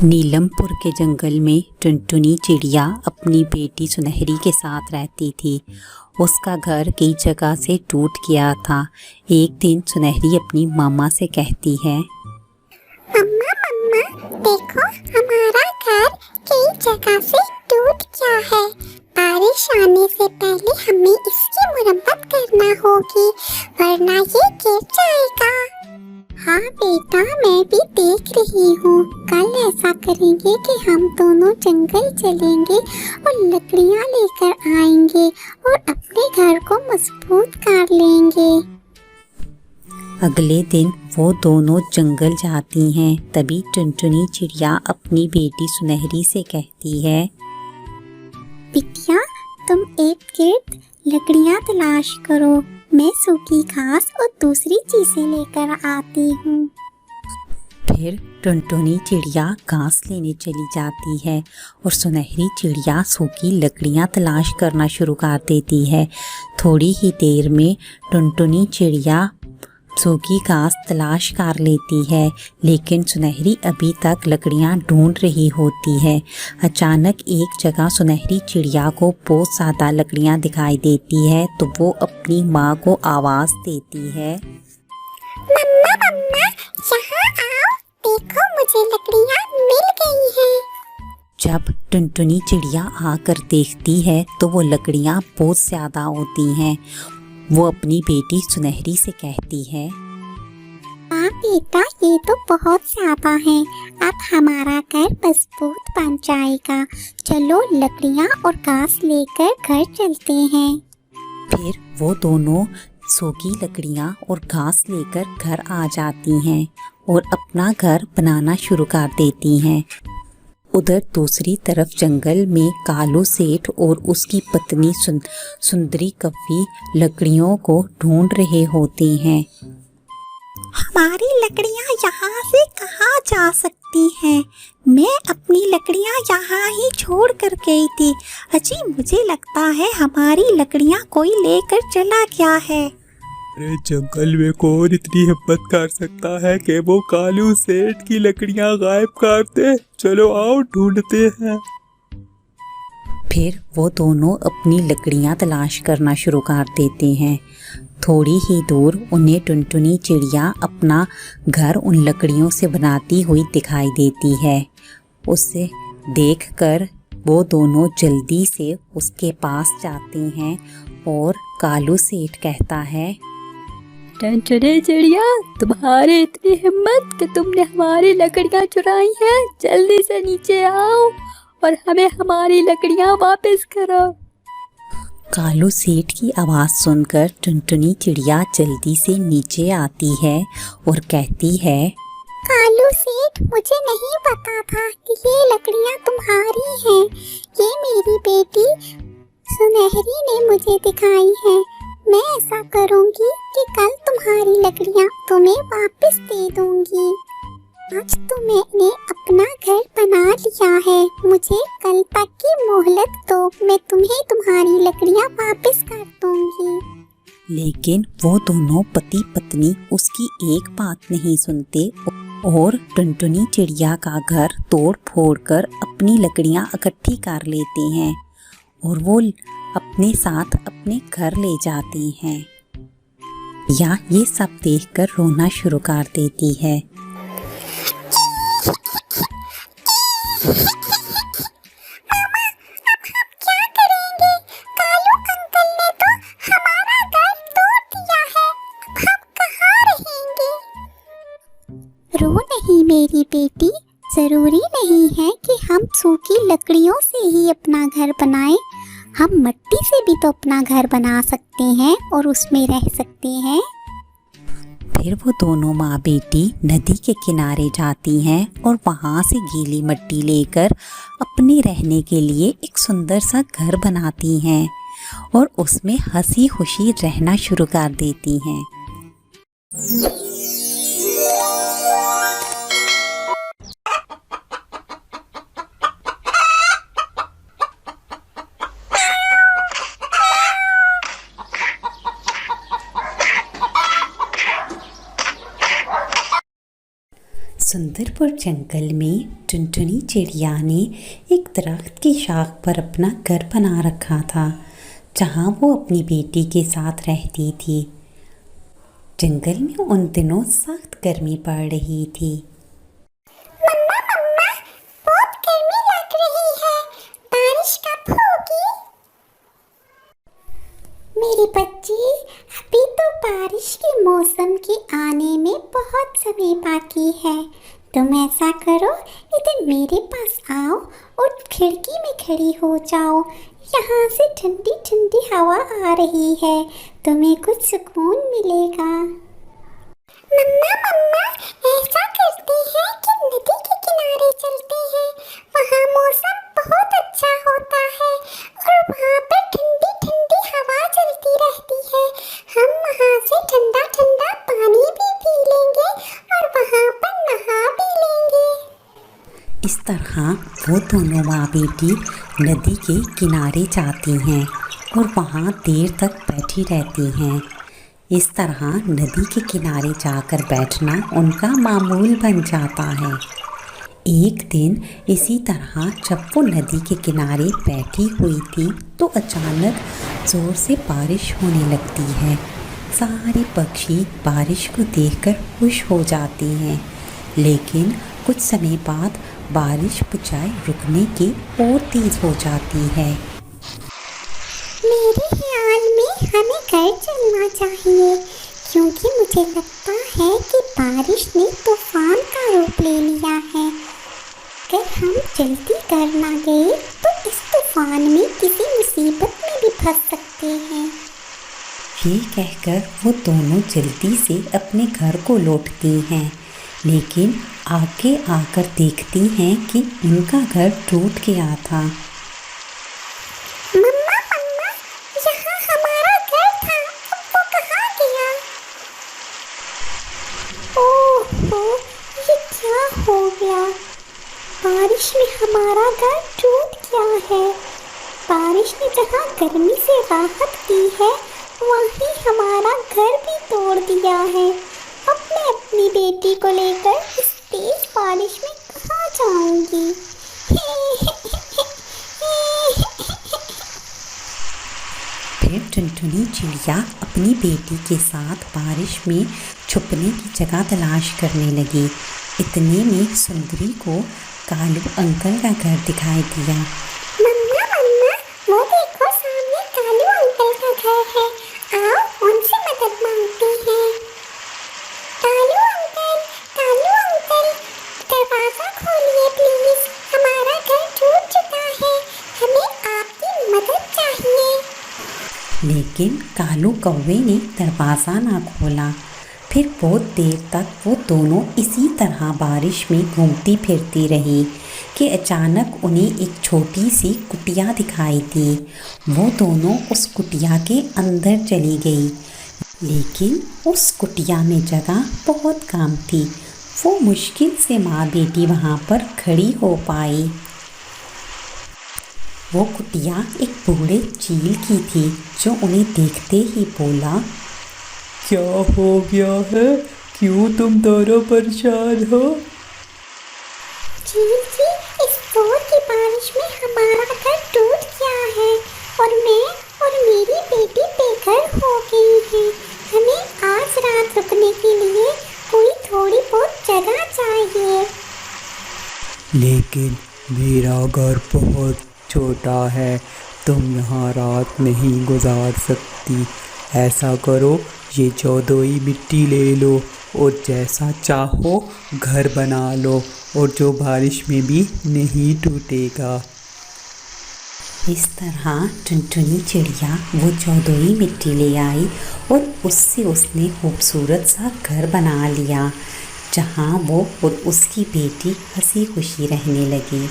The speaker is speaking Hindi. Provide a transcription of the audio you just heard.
नीलमपुर के जंगल में टुनटुनी चिड़िया अपनी बेटी सुनहरी के साथ रहती थी। उसका घर कई जगह से टूट गया था। एक दिन सुनहरी अपनी मामा से कहती है, मम्मा मम्मा देखो, हमारा घर कई जगह से टूट गया है। बारिश आने से पहले हमें इसकी मरम्मत करना होगी, वरना ये गिर जाएगा। हाँ बेटा, मैं भी देख रही हूँ। कल ऐसा करेंगे कि हम दोनों जंगल चलेंगे और लकड़ियाँ लेकर आएंगे और अपने घर को मजबूत कर लेंगे। अगले दिन वो दोनों जंगल जाती हैं। तभी टुनटुनी चिड़िया अपनी बेटी सुनहरी से कहती है, बिटिया, तुम इर्द-गिर्द लकड़ियाँ तलाश करो, मैं सूखी घास और दूसरी चीजें लेकर आती हूँ। फिर टुनटुनी चिड़िया घास लेने चली जाती है और सुनहरी चिड़िया सूखी लकड़ियाँ तलाश करना शुरू कर देती है। थोड़ी ही देर में टुनटुनी चिड़िया सूखी घास तलाश कर लेती है, लेकिन सुनहरी अभी तक लकड़ियाँ ढूंढ रही होती है। अचानक एक जगह सुनहरी चिड़िया को बहुत ज़्यादा लकड़ियाँ दिखाई देती है, तो वो अपनी माँ को आवाज़ देती है, मम्मा मम्मा, यहाँ आओ, देखो मुझे लकड़ियाँ मिल गई हैं। जब टुनटुनी चिड़िया आकर देखती है तो वो लकड़ियाँ बहुत ज़्यादा होती हैं। वो अपनी बेटी सुनहरी से कहती है, हाँ बेटा, ये तो बहुत ज्यादा है। अब हमारा घर मजबूत बन जाएगा। चलो लकड़ियाँ और घास लेकर घर चलते हैं। फिर वो दोनों सूखी लकड़ियाँ और घास लेकर घर आ जाती हैं और अपना घर बनाना शुरू कर देती हैं। उधर दूसरी तरफ जंगल में कालू सेठ और उसकी पत्नी सुंदरी कव्वी लकड़ियों को ढूंढ रहे होते हैं। हमारी लकड़ियाँ यहाँ से कहाँ जा सकती हैं? मैं अपनी लकड़ियाँ यहाँ ही छोड़ कर गई थी। अजी, मुझे लगता है हमारी लकड़ियाँ कोई लेकर चला गया है। अरे जंगल में कौन इतनी हिम्मत कर सकता है कि वो कालू सेठ की लकड़ियां गायब कर दे। चलो आओ ढूंढते हैं। फिर वो दोनों अपनी लकड़ियां तलाश करना शुरू कर देते हैं। थोड़ी ही दूर उन्हें टुनटुनी चिड़िया अपना घर उन लकड़ियों से बनाती हुई दिखाई देती है। उसे देखकर वो दोनों जल्दी से उसके पास जाते हैं और कालू सेठ कहता है, टुनटुनी चिड़िया, तुम्हारी इतनी हिम्मत कि तुमने हमारी लकड़ियाँ चुराई हैं। जल्दी से नीचे आओ और हमें हमारी लकड़ियाँ वापस करो। कालू सेठ की आवाज़ सुनकर टुनटुनी चिड़िया जल्दी से नीचे आती है और कहती है, कालू सेठ, मुझे नहीं पता था कि ये लकड़ियाँ तुम्हारी हैं। ये मेरी बेटी सुनहरी ने मुझे दिखाई है। मैं ऐसा करूँगी कि कल तुम्हारी लकड़ियाँ तुम्हें वापस दे दूँगी। आज तो मैंने अपना घर बना लिया है, मुझे कल तक की मोहलत दो, मैं तुम्हें तुम्हारी लकड़ियाँ वापस कर दूँगी। लेकिन वो दोनों पति पत्नी उसकी एक बात नहीं सुनते और टुनटुनी चिड़िया का घर तोड़ फोड़ कर अपनी लकड़ियाँ इकट्ठी कर लेते हैं और वो अपने साथ अपने घर ले जाते हैं। या ये सब देखकर रोना शुरू कर देती है। मामा, अब हम क्या करेंगे? कालू अंकल ने तो हमारा घर तोड़ दिया है। अब हम कहाँ रहेंगे? रो नहीं मेरी बेटी, जरूरी नहीं है कि हम सूखी लकड़ियों से ही अपना घर बनाएं। हम मिट्टी से भी तो अपना घर बना सकते हैं और उसमें रह सकते हैं। फिर वो दोनों माँ बेटी नदी के किनारे जाती हैं और वहाँ से गीली मिट्टी लेकर अपने रहने के लिए एक सुंदर सा घर बनाती हैं और उसमें हंसी खुशी रहना शुरू कर देती हैं। सुंदरपुर जंगल में टुनटुनी चिड़िया ने एक दरख्त की शाख पर अपना घर बना रखा था, जहाँ वो अपनी बेटी के साथ रहती थी। जंगल में उन दिनों सख्त गर्मी पड़ रही थी। मम्मा मम्मा, बहुत गर्मी लग रही है, बारिश कब होगी? मेरी बच्ची, अभी तो बारिश के मौसम के आने में बहुत समय बाकी है। तुम ऐसा करो, इधर मेरे पास आओ और खिड़की में खड़ी हो जाओ। यहाँ से ठंडी ठंडी हवा आ रही है, तुम्हें कुछ सुकून मिलेगा। मम्मा मम्मा, ऐसा करते हैं कि नदी के किनारे चलते हैं, वहाँ मौसम बहुत अच्छा होता है और वहाँ पर ठंडी ठंडी हवा चलती रहती है। हम वहाँ से ठंडा ठंडा पानी भी पी लेंगे और वहाँ पर नहा भी लेंगे। इस तरह वो दोनों माँ बेटी नदी के किनारे जाती हैं और वहाँ देर तक बैठी रहती हैं। इस तरह नदी के किनारे जाकर बैठना उनका मामूल बन जाता है। एक दिन इसी तरह जब वो नदी के किनारे बैठी हुई थी तो अचानक ज़ोर से बारिश होने लगती है। सारे पक्षी बारिश को देखकर खुश हो जाते हैं, लेकिन कुछ समय बाद बारिश बजाय रुकने के और तेज़ हो जाती है। मेरे ख्याल में हमें घर चलना चाहिए, क्योंकि मुझे लगता है कि बारिश ने तूफान का रूप ले लिया है। अगर हम जल्दी घर ना गए तो इस तूफान में किसी मुसीबत में भी फंस सकते हैं। ये कहकर वो दोनों जल्दी से अपने घर को लौटती हैं, लेकिन आगे आकर देखती हैं कि उनका घर टूट गया था। मम्मा मम्मा, यहाँ हमारा घर था, अब वो कहाँ गया? ओहो, ये क्या हो गया? बारिश में हमारा घर टूट गया है। बारिश ने जहाँ गर्मी से राहत दी है, वहीं हमारा घर भी तोड़ दिया है। अब मैं अपनी बेटी को लेकर इस तेज बारिश में कहाँ जाऊंगी? फिर टुनटुनी चिड़िया अपनी बेटी के साथ बारिश में छुपने की जगह तलाश करने लगी। इतने में सुंदरी को कालू अंकल का घर दिखाई दिया। मम्मा मम्मा, वो देखो सामने कालू अंकल का घर है, आओ उनसे मदद मांगते हैं। कालू अंकल, दरवाज़ा खोलिए प्लीज़, हमारा घर टूट चुका है, हमें आपकी मदद चाहिए। लेकिन कालू कौवे ने दरवाज़ा ना खोला। फिर बहुत देर तक वो दोनों इसी तरह बारिश में घूमती फिरती रही कि अचानक उन्हें एक छोटी सी कुटिया दिखाई दी। वो दोनों उस कुटिया के अंदर चली गई, लेकिन उस कुटिया में जगह बहुत कम थी। वो मुश्किल से माँ बेटी वहाँ पर खड़ी हो पाई। वो कुटिया एक बूढ़े चील की थी, जो उन्हें देखते ही बोला, क्या हो गया है? क्यों तुम दोनों परेशान हो? जी, इस जोर की बारिश में हमारा घर टूट गया है और मैं और मेरी बेटी बेघर हो गई हैं। हमें आज रात रुकने के लिए कोई थोड़ी बहुत जगह चाहिए। लेकिन मेरा घर बहुत छोटा है, तुम यहाँ रात नहीं गुजार सकती। ऐसा करो, ये चौदोई मिट्टी ले लो और जैसा चाहो घर बना लो, और जो बारिश में भी नहीं टूटेगा। इस तरह टुनटुनी चिड़िया वो चौदोई मिट्टी ले आई और उससे उसने खूबसूरत सा घर बना लिया, जहाँ वो और उसकी बेटी हंसी खुशी रहने लगी।